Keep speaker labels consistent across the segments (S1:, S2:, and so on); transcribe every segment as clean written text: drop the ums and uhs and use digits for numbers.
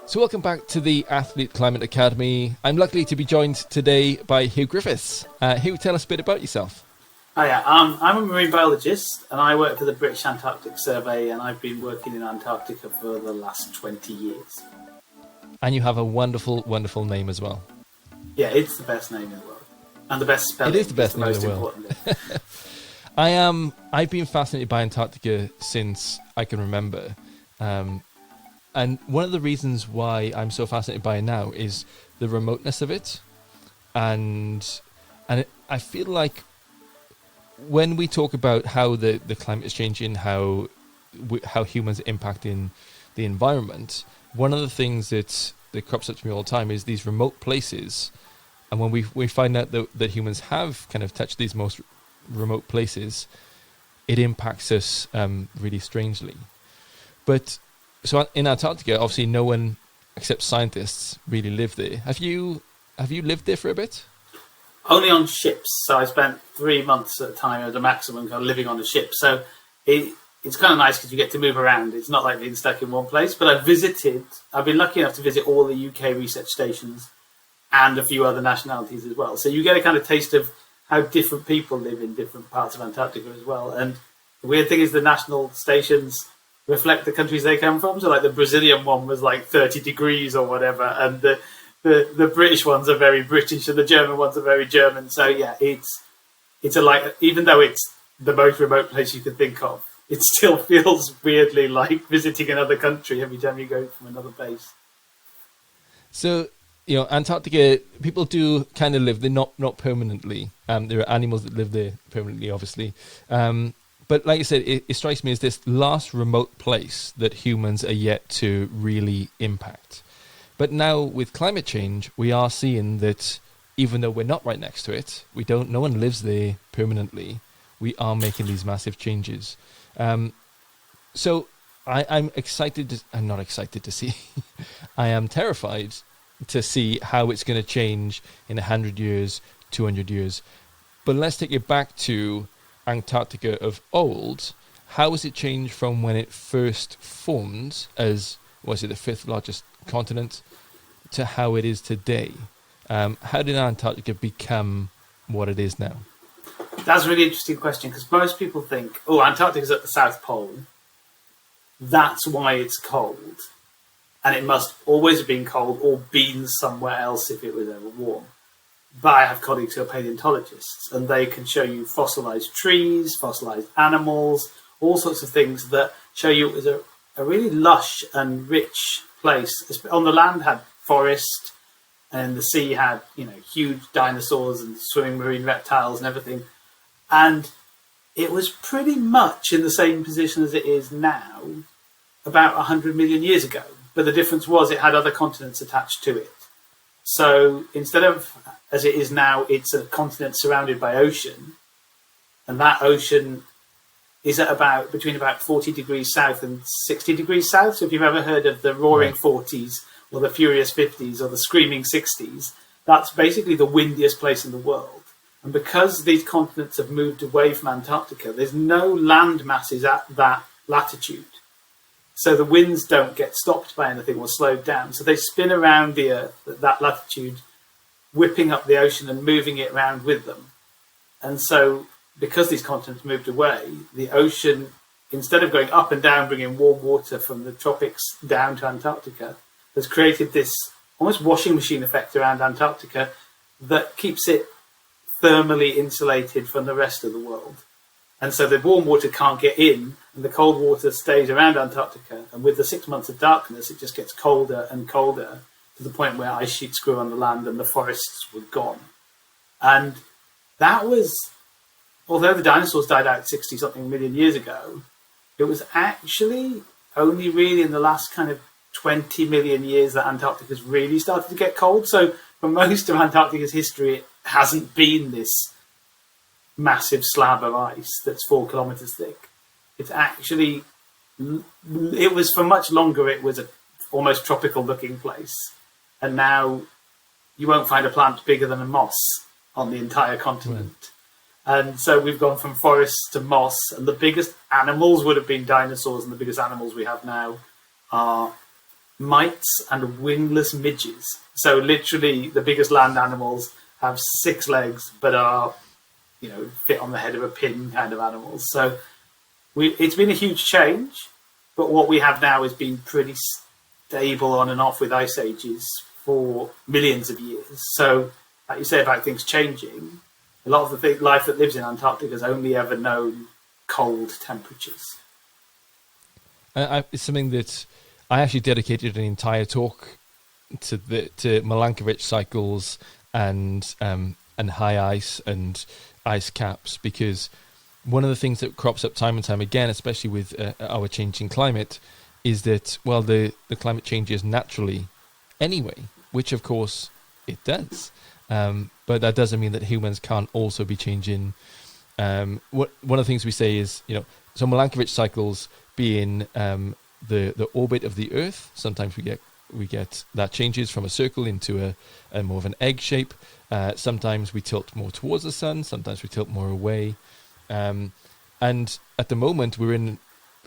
S1: So welcome back to the Athlete Climate Academy. I'm lucky to be joined today by Huw Griffiths. Huw, tell us a bit about yourself.
S2: Hiya, I'm a marine biologist and I work for the British Antarctic Survey, and I've been working in Antarctica for the last 20 years.
S1: And you have a wonderful, wonderful name as well.
S2: Yeah, it's the best name in the world. And the best spelling.
S1: It is the best name in the world. I've been fascinated by Antarctica since I can remember. And one of the reasons why I'm so fascinated by it now is the remoteness of it. And I feel like when we talk about how the climate is changing, how humans are impacting the environment, one of the things that crops up to me all the time is these remote places. And when we find out that humans have kind of touched these most remote places, it impacts us really strangely. But so in Antarctica, obviously no one except scientists really live there. Have you lived there for a bit?
S2: Only on ships. So I spent 3 months at a time as a maximum kind of living on a ship. So it's kind of nice because you get to move around. It's not like being stuck in one place. But I've been lucky enough to visit all the UK research stations and a few other nationalities as well. So you get a kind of taste of how different people live in different parts of Antarctica as well. And the weird thing is the national stations reflect the countries they come from. So like the Brazilian one was like 30 degrees or whatever. And the British ones are very British and the German ones are very German. So yeah, it's even though it's the most remote place you could think of, it still feels weirdly like visiting another country every time you go from another base.
S1: So, Antarctica, people do kind of live there, not permanently. There are animals that live there permanently, obviously. But like I said, it strikes me as this last remote place that humans are yet to really impact. But now with climate change, we are seeing that even though we're not right next to it, no one lives there permanently. We are making these massive changes. So I'm excited. I'm not excited to see. I am terrified to see how it's going to change in 100 years, 200 years. But let's take it back to Antarctica of old. How has it changed from when it first formed as, was it the fifth largest continent, to how it is today? How did Antarctica become what it is now?
S2: That's a really interesting question because most people think, Antarctica's at the South Pole. That's why it's cold. And it must always have been cold or been somewhere else if it was ever warm. But I have colleagues who are paleontologists and they can show you fossilized trees, fossilized animals, all sorts of things that show you it was a really lush and rich place. On the land had forest and the sea had, huge dinosaurs and swimming marine reptiles and everything. And it was pretty much in the same position as it is now about 100 million years ago. But the difference was it had other continents attached to it. So instead of, as it is now, it's a continent surrounded by ocean. And that ocean is at between about 40 degrees south and 60 degrees south. So if you've ever heard of the roaring 40s or the furious 50s or the screaming 60s, that's basically the windiest place in the world. And because these continents have moved away from Antarctica, there's no land masses at that latitude. So the winds don't get stopped by anything or slowed down. So they spin around the Earth at that latitude, whipping up the ocean and moving it around with them. And so because these continents moved away, the ocean, instead of going up and down, bringing warm water from the tropics down to Antarctica, has created this almost washing machine effect around Antarctica that keeps it thermally insulated from the rest of the world. And so the warm water can't get in and the cold water stays around Antarctica. And with the 6 months of darkness, it just gets colder and colder to the point where ice sheets grew on the land and the forests were gone. And that was, although the dinosaurs died out 60-something million years ago, it was actually only really in the last kind of 20 million years that Antarctica's really started to get cold. So for most of Antarctica's history, it hasn't been this massive slab of ice that's 4 kilometers thick. It's actually, it was for much longer, it was a almost tropical looking place. And now you won't find a plant bigger than a moss on the entire continent. Right. And so we've gone from forests to moss, and the biggest animals would have been dinosaurs, and the biggest animals we have now are mites and wingless midges. So literally the biggest land animals have 6 legs but are, fit on the head of a pin kind of animals. So it's been a huge change, but what we have now has been pretty stable on and off with ice ages for millions of years. So like you say about things changing, a lot of the life that lives in Antarctica has only ever known cold temperatures.
S1: It's something that I actually dedicated an entire talk to Milankovitch cycles and high ice and ice caps, because one of the things that crops up time and time again, especially with our changing climate, is that, well, the climate changes naturally anyway, which of course it does. But that doesn't mean that humans can't also be changing. One of the things we say is, so Milankovitch cycles being the orbit of the Earth. Sometimes we get that changes from a circle into a more of an egg shape. Sometimes we tilt more towards the sun. Sometimes we tilt more away. And at the moment, we're in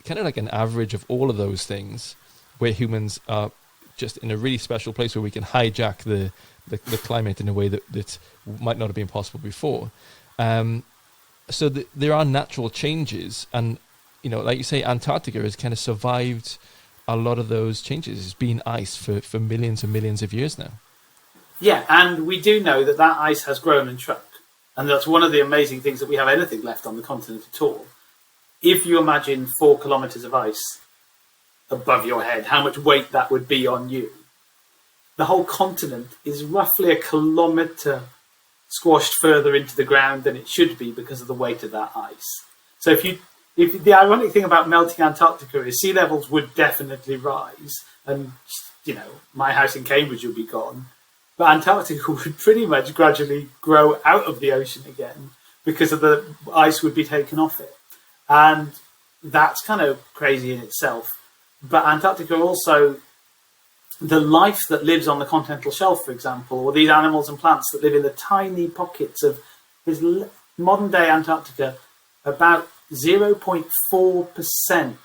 S1: kind of like an average of all of those things, where humans are just in a really special place where we can hijack the climate in a way that might not have been possible before. So there are natural changes, and like you say, Antarctica has kind of survived a lot of those changes. It's been ice for millions and millions of years now.
S2: Yeah, and we do know that ice has grown and shrunk. And that's one of the amazing things, that we have anything left on the continent at all. If you imagine 4 kilometres of ice above your head, how much weight that would be on you. The whole continent is roughly a kilometre squashed further into the ground than it should be because of the weight of that ice. So if the ironic thing about melting Antarctica is sea levels would definitely rise, and my house in Cambridge would be gone, but Antarctica would pretty much gradually grow out of the ocean again because of the ice would be taken off it. And that's kind of crazy in itself. But Antarctica also, the life that lives on the continental shelf, for example, or these animals and plants that live in the tiny pockets of this modern day Antarctica, about 0.4%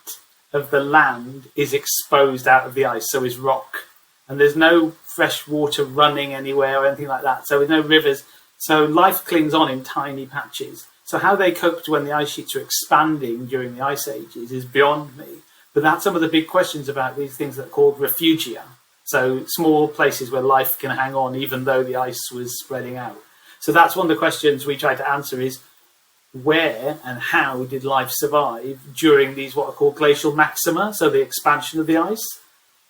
S2: of the land is exposed out of the ice, so is rock. And there's no fresh water running anywhere or anything like that. So with no rivers. So life clings on in tiny patches. So how they coped when the ice sheets are expanding during the ice ages is beyond me. But that's some of the big questions about these things that are called refugia. So small places where life can hang on even though the ice was spreading out. So that's one of the questions we try to answer is, where and how did life survive during these what are called glacial maxima, so the expansion of the ice?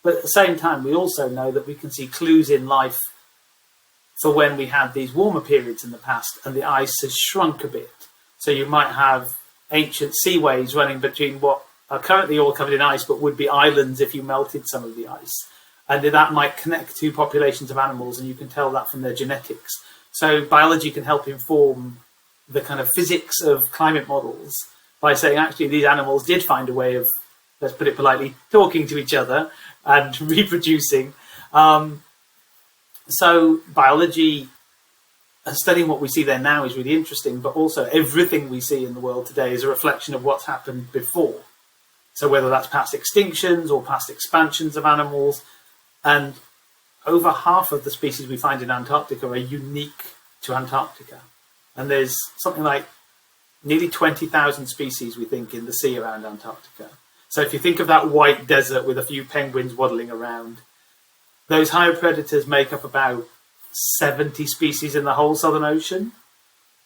S2: But at the same time, we also know that we can see clues in life for when we had these warmer periods in the past and the ice has shrunk a bit. So you might have ancient seaways running between what are currently all covered in ice but would be islands if you melted some of the ice. And that might connect to populations of animals, and you can tell that from their genetics. So biology can help inform the kind of physics of climate models by saying, actually, these animals did find a way of, let's put it politely, talking to each other and reproducing. So biology, studying what we see there now is really interesting, but also everything we see in the world today is a reflection of what's happened before. So whether that's past extinctions or past expansions of animals, and over half of the species we find in Antarctica are unique to Antarctica. And there's something like nearly 20,000 species, we think, in the sea around Antarctica. So if you think of that white desert with a few penguins waddling around, those higher predators make up about 70 species in the whole Southern Ocean.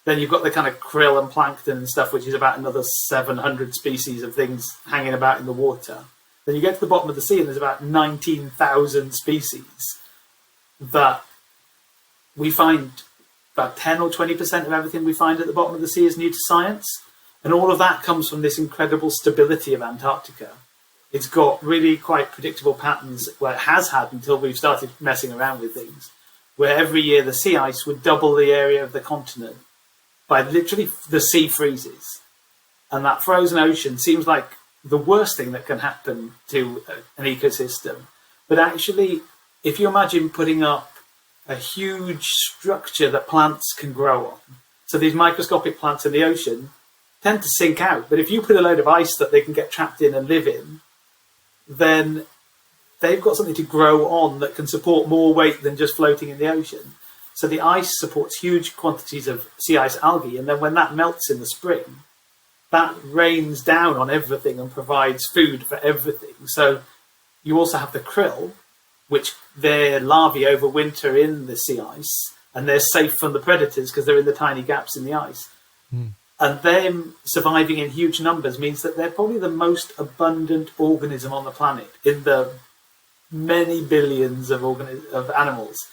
S2: Then you've got the kind of krill and plankton and stuff, which is about another 700 species of things hanging about in the water. Then you get to the bottom of the sea and there's about 19,000 species that we find. About 10 or 20% of everything we find at the bottom of the sea is new to science. And all of that comes from this incredible stability of Antarctica. It's got really quite predictable patterns, well, it has had until we've started messing around with things, where every year the sea ice would double the area of the continent by literally the sea freezes. And that frozen ocean seems like the worst thing that can happen to an ecosystem. But actually, if you imagine putting up a huge structure that plants can grow on. So these microscopic plants in the ocean tend to sink out. But if you put a load of ice that they can get trapped in and live in, then they've got something to grow on that can support more weight than just floating in the ocean. So the ice supports huge quantities of sea ice algae, and then when that melts in the spring, that rains down on everything and provides food for everything. So you also have the krill, which their larvae overwinter in the sea ice, and they're safe from the predators because they're in the tiny gaps in the ice. And them surviving in huge numbers means that they're probably the most abundant organism on the planet in the many billions of animals.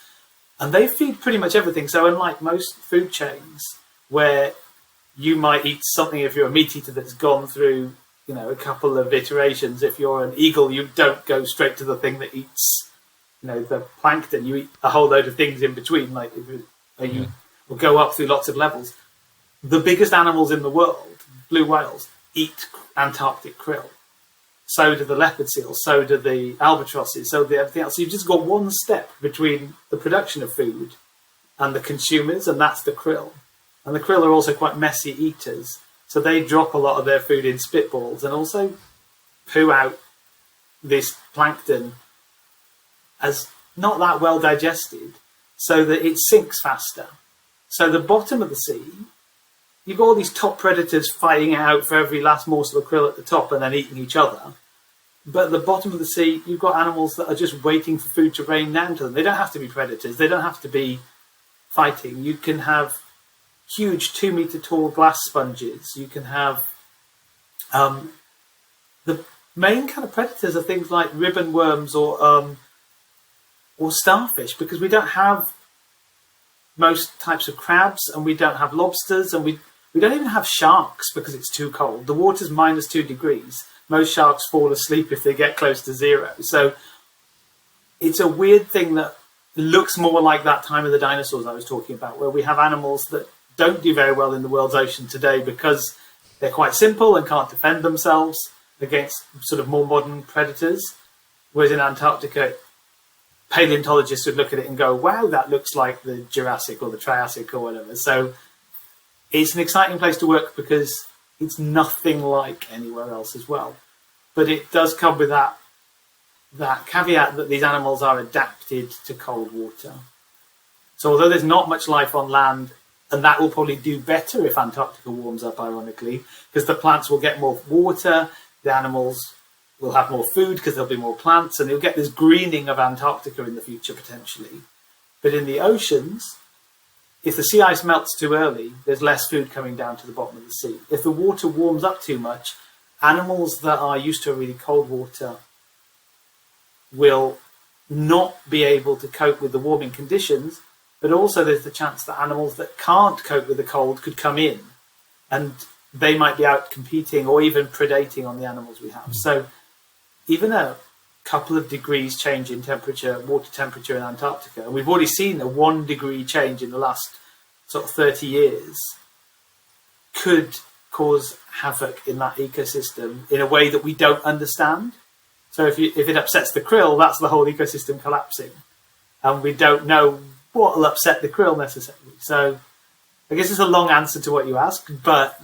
S2: And they feed pretty much everything. So unlike most food chains, where you might eat something if you're a meat eater that's gone through, a couple of iterations. If you're an eagle, you don't go straight to the thing that eats, the plankton. You eat a whole load of things in between, like you will go up through lots of levels. The biggest animals in the world, blue whales, eat Antarctic krill. So do the leopard seals, so do the albatrosses, so do everything else. So you've just got one step between the production of food and the consumers, and that's the krill. And the krill are also quite messy eaters, so they drop a lot of their food in spitballs and also poo out this plankton as not that well digested, so that it sinks faster. So the bottom of the sea, you've got all these top predators fighting out for every last morsel of krill at the top and then eating each other. But at the bottom of the sea, you've got animals that are just waiting for food to rain down to them. They don't have to be predators. They don't have to be fighting. You can have huge 2-meter tall glass sponges. You can have the main kind of predators are things like ribbon worms or starfish, because we don't have most types of crabs, and we don't have lobsters, and we don't even have sharks because it's too cold. The water's -2 degrees. Most sharks fall asleep if they get close to 0. So it's a weird thing that looks more like that time of the dinosaurs I was talking about, where we have animals that don't do very well in the world's ocean today because they're quite simple and can't defend themselves against sort of more modern predators. Whereas in Antarctica, paleontologists would look at it and go, wow, that looks like the Jurassic or the Triassic or whatever. So it's an exciting place to work because it's nothing like anywhere else as well. But it does come with that caveat that these animals are adapted to cold water. So although there's not much life on land, and that will probably do better if Antarctica warms up, ironically, because the plants will get more water, the animals will have more food because there'll be more plants, and you'll get this greening of Antarctica in the future, potentially. But in the oceans, if the sea ice melts too early, there's less food coming down to the bottom of the sea. If the water warms up too much, animals that are used to a really cold water will not be able to cope with the warming conditions, but also there's the chance that animals that can't cope with the cold could come in, and they might be out competing or even predating on the animals we have. So even a couple of degrees change in temperature, water temperature in Antarctica, and we've already seen a 1 degree change in the last sort of 30 years, could cause havoc in that ecosystem in a way that we don't understand. So if it upsets the krill, that's the whole ecosystem collapsing. And we don't know what will upset the krill necessarily. So I guess it's a long answer to what you asked, but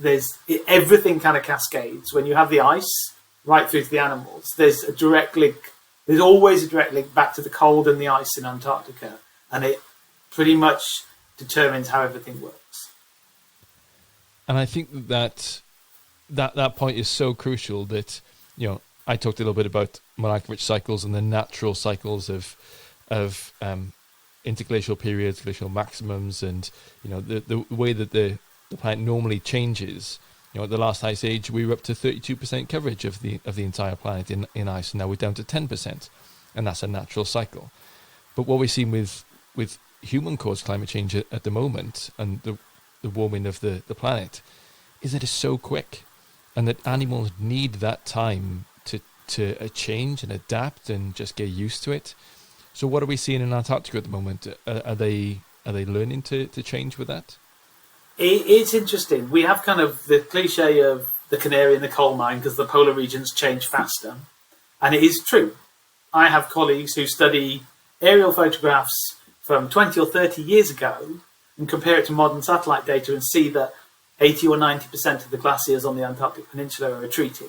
S2: everything kind of cascades. When you have the ice right through to the animals, there's a direct link. There's always a direct link back to the cold and the ice in Antarctica, and it pretty much determines how everything works.
S1: And I think that point is so crucial that, I talked a little bit about Milankovitch cycles and the natural cycles of interglacial periods, glacial maximums, and the way that the planet normally changes. At the last ice age, we were up to 32% coverage of the entire planet in ice, and now we're down to 10%, and that's a natural cycle. But what we're seeing with human-caused climate change at the moment, and the warming of the planet, is that it's so quick, and that animals need that time to change and adapt and just get used to it. So what are we seeing in Antarctica at the moment? Are they learning to change with that?
S2: It's interesting. We have kind of the cliche of the canary in the coal mine because the polar regions change faster. And it is true. I have colleagues who study aerial photographs from 20 or 30 years ago and compare it to modern satellite data and see that 80 or 90% of the glaciers on the Antarctic Peninsula are retreating.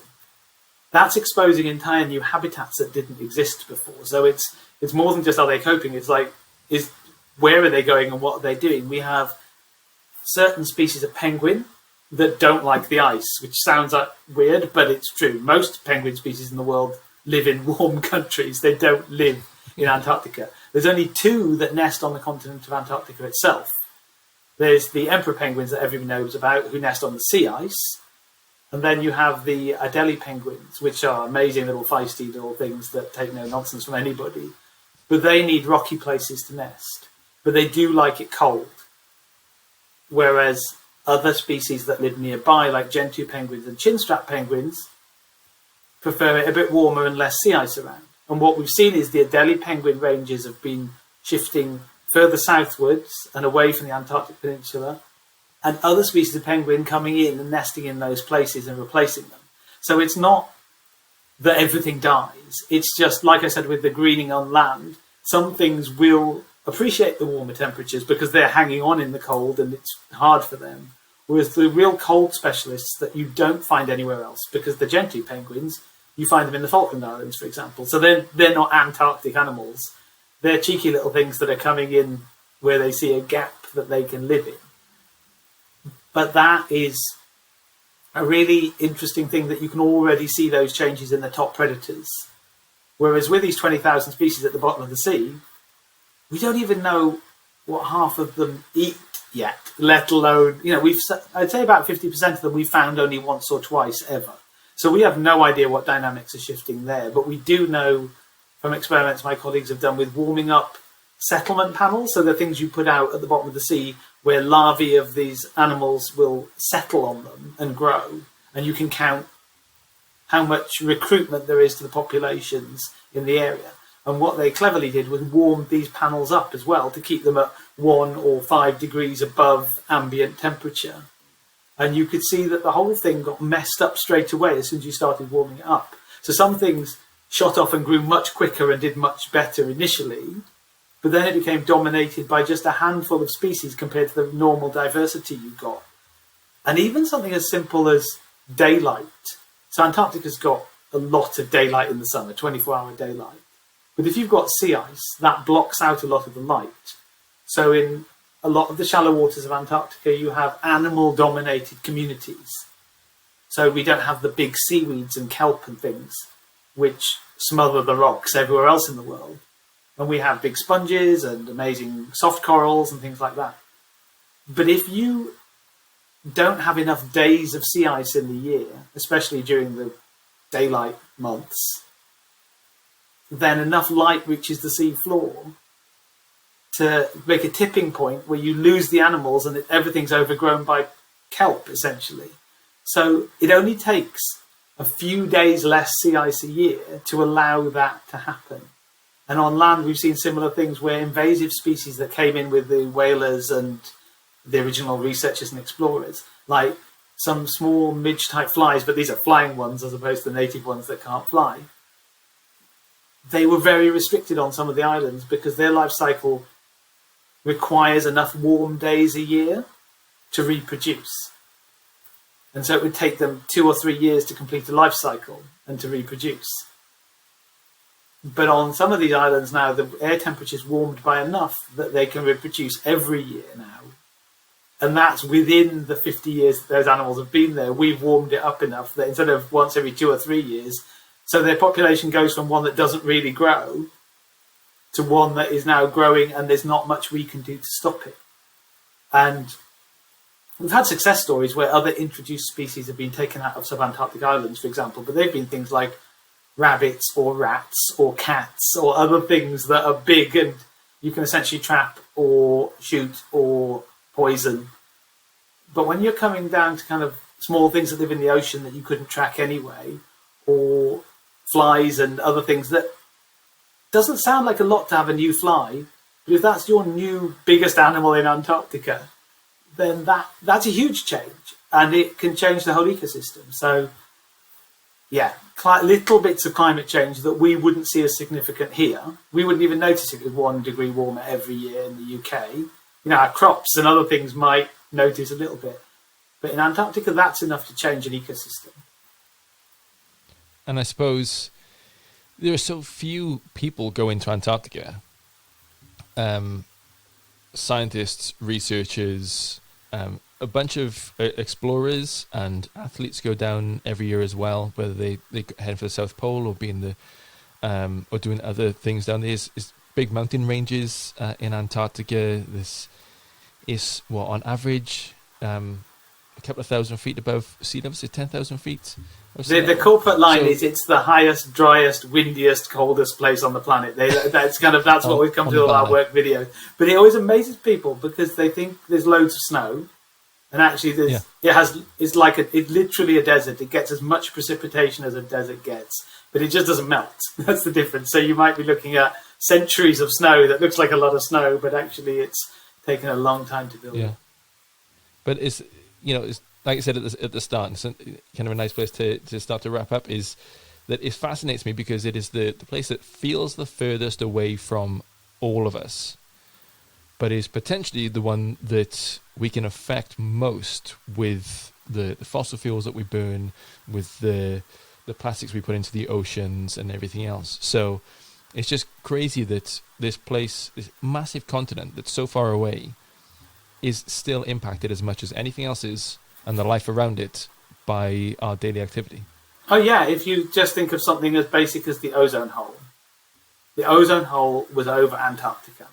S2: that's exposing entire new habitats that didn't exist before. So it's more than just are they coping. It's like, where are they going and what are they doing? We have certain species of penguin that don't like the ice, which sounds like weird, but it's true. Most penguin species in the world live in warm countries. They don't live in Antarctica. There's only 2 that nest on the continent of Antarctica itself. There's the emperor penguins that everyone knows about, who nest on the sea ice. And then you have the Adelie penguins, which are amazing little feisty little things that take no nonsense from anybody. But they need rocky places to nest. But they do like it cold. Whereas other species that live nearby, like gentoo penguins and chinstrap penguins, prefer it a bit warmer and less sea ice around. And what we've seen is the Adelie penguin ranges have been shifting further southwards and away from the Antarctic Peninsula, and other species of penguin coming in and nesting in those places and replacing them. So it's not that everything dies. It's just, like I said, with the greening on land, some things will appreciate the warmer temperatures because they're hanging on in the cold and it's hard for them. Whereas the real cold specialists that you don't find anywhere else, because the gentoo penguins, you find them in the Falkland Islands, for example. So they're not Antarctic animals. They're cheeky little things that are coming in where they see a gap that they can live in. But that is a really interesting thing that you can already see those changes in the top predators. Whereas with these 20,000 species at the bottom of the sea, we don't even know what half of them eat yet, let alone, I'd say about 50% of them we found only once or twice ever. So we have no idea what dynamics are shifting there, but we do know from experiments my colleagues have done with warming up settlement panels, so the things you put out at the bottom of the sea where larvae of these animals will settle on them and grow, and you can count how much recruitment there is to the populations in the area. And what they cleverly did was warm these panels up as well to keep them at 1 or 5 degrees above ambient temperature. And you could see that the whole thing got messed up straight away as soon as you started warming it up. So some things shot off and grew much quicker and did much better initially, but then it became dominated by just a handful of species compared to the normal diversity you got. And even something as simple as daylight. So Antarctica's got a lot of daylight in the summer, 24-hour daylight. But if you've got sea ice, that blocks out a lot of the light. So in a lot of the shallow waters of Antarctica, you have animal-dominated communities. So we don't have the big seaweeds and kelp and things which smother the rocks everywhere else in the world. And we have big sponges and amazing soft corals and things like that. But if you don't have enough days of sea ice in the year, especially during the daylight months, then enough light reaches the sea floor to make a tipping point where you lose the animals and everything's overgrown by kelp, essentially. So it only takes a few days less sea ice a year to allow that to happen. And on land, we've seen similar things where invasive species that came in with the whalers and the original researchers and explorers, like some small midge-type flies, but these are flying ones as opposed to the native ones that can't fly, they were very restricted on some of the islands because their life cycle requires enough warm days a year to reproduce. And so it would take them 2 or 3 years to complete a life cycle and to reproduce. But on some of these islands now, the air temperature is warmed by enough that they can reproduce every year now. And that's within the 50 years that those animals have been there. We've warmed it up enough that instead of once every 2 or 3 years, so their population goes from one that doesn't really grow to one that is now growing, and there's not much we can do to stop it. And we've had success stories where other introduced species have been taken out of subantarctic islands, for example, but they've been things like rabbits or rats or cats or other things that are big and you can essentially trap or shoot or poison. But when you're coming down to kind of small things that live in the ocean that you couldn't track anyway, or flies and other things, that doesn't sound like a lot to have a new fly, but if that's your new biggest animal in Antarctica, then that's a huge change, and it can change the whole ecosystem. So yeah, little bits of climate change that we wouldn't see as significant here. We wouldn't even notice if it was 1 degree warmer every year in the UK. Our crops and other things might notice a little bit, but in Antarctica, that's enough to change an ecosystem.
S1: And I suppose there are so few people going to Antarctica. Scientists, researchers, a bunch of explorers and athletes go down every year as well, whether they head for the South Pole or be in the or doing other things down there. Is big mountain ranges in Antarctica. This is what on average a couple of thousand feet above sea level, so 10,000 feet.
S2: The corporate line is it's the highest, driest, windiest, coldest place on the planet. That's what we've come to all our work videos. But it always amazes people because they think there's loads of snow, and actually it's literally a desert. It gets as much precipitation as a desert gets, but it just doesn't melt. That's the difference. So you might be looking at centuries of snow that looks like a lot of snow, but actually it's taken a long time to build.
S1: Yeah, but it's like I said at the start, it's kind of a nice place to start to wrap up, is that it fascinates me because it is the place that feels the furthest away from all of us, but is potentially the one that we can affect most with the fossil fuels that we burn, with the plastics we put into the oceans and everything else. So it's just crazy that this place, this massive continent that's so far away, is still impacted as much as anything else is, and the life around it, by our daily activity.
S2: Oh yeah, if you just think of something as basic as the ozone hole. The ozone hole was over Antarctica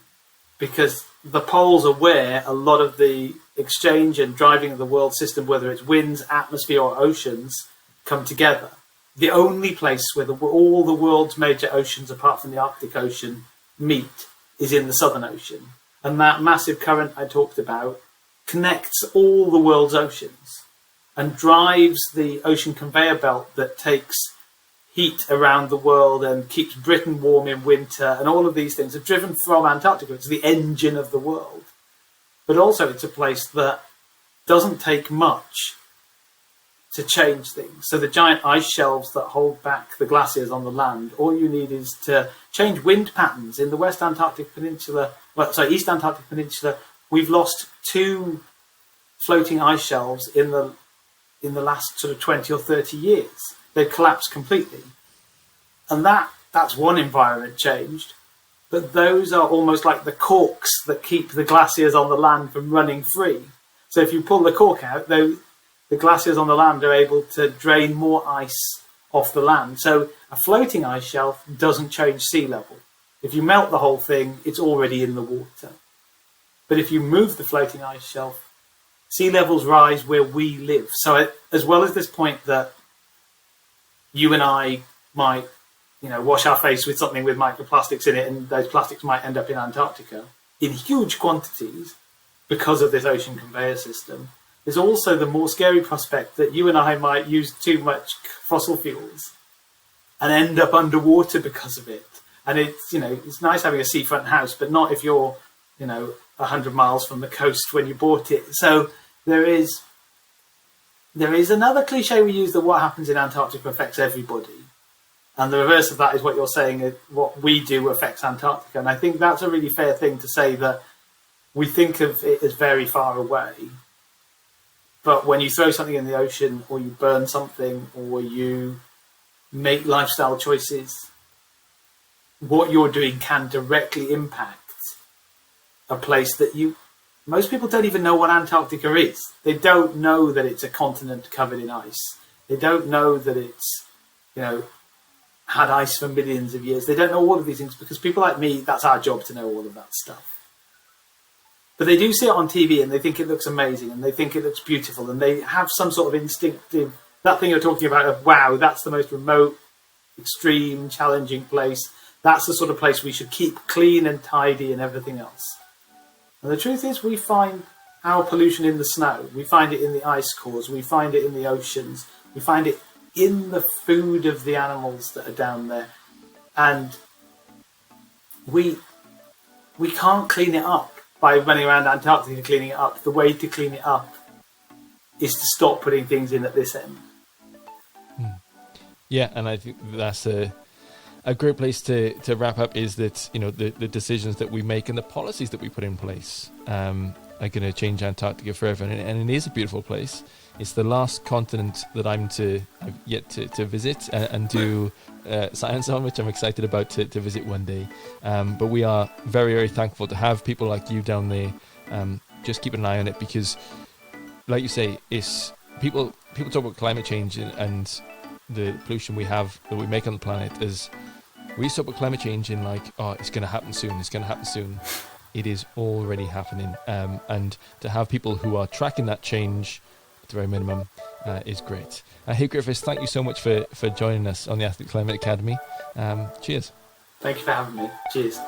S2: because the poles are where a lot of the exchange and driving of the world system, whether it's winds, atmosphere or oceans, come together. The only place where all the world's major oceans, apart from the Arctic Ocean, meet is in the Southern Ocean. And that massive current I talked about connects all the world's oceans and drives the ocean conveyor belt that takes heat around the world and keeps Britain warm in winter, and all of these things are driven from Antarctica. It's the engine of the world. But also it's a place that doesn't take much to change things. So the giant ice shelves that hold back the glaciers on the land, all you need is to change wind patterns. In the East Antarctic Peninsula, we've lost 2 floating ice shelves in the last sort of 20 or 30 years. They've collapsed completely. And that's one environment changed. But those are almost like the corks that keep the glaciers on the land from running free. So if you pull the cork out, the glaciers on the land are able to drain more ice off the land. So a floating ice shelf doesn't change sea level. If you melt the whole thing, it's already in the water. But if you move the floating ice shelf, sea levels rise where we live. So as well as this point that you and I might, wash our face with something with microplastics in it, and those plastics might end up in Antarctica in huge quantities because of this ocean conveyor system, there's also the more scary prospect that you and I might use too much fossil fuels and end up underwater because of it. And it's nice having a seafront house, but not if you're, 100 miles from the coast when you bought it. So there is another cliche we use that what happens in Antarctica affects everybody. And the reverse of that is what you're saying, what we do affects Antarctica. And I think that's a really fair thing to say, that we think of it as very far away. But when you throw something in the ocean, or you burn something, or you make lifestyle choices, what you're doing can directly impact a place that most people don't even know what Antarctica is. They don't know that it's a continent covered in ice. They don't know that it's, had ice for millions of years. They don't know all of these things because people like me, that's our job to know all of that stuff. But they do see it on TV and they think it looks amazing and they think it looks beautiful and they have some sort of instinctive, that thing you're talking about of, wow, that's the most remote, extreme, challenging place. That's the sort of place we should keep clean and tidy and everything else. And the truth is, we find our pollution in the snow. We find it in the ice cores. We find it in the oceans. We find it in the food of the animals that are down there. And we can't clean it up by running around Antarctica cleaning it up. The way to clean it up is to stop putting things in at this end.
S1: Yeah, and I think that's a great place to wrap up, is that, the decisions that we make and the policies that we put in place are going to change Antarctica forever, and it is a beautiful place. It's the last continent that I've yet to visit and do science on, which I'm excited about to visit one day. But we are very, very thankful to have people like you down there. Just keep an eye on it, because, like you say, it's people talk about climate change and the pollution that we make on the planet. As we talk about climate change in like, oh, it's going to happen soon. It's going to happen soon. It is already happening, and to have people who are tracking that change at the very minimum is great. Huw Griffiths, thank you so much for joining us on the Arctic Climate Academy. Cheers.
S2: Thank you for having me. Cheers.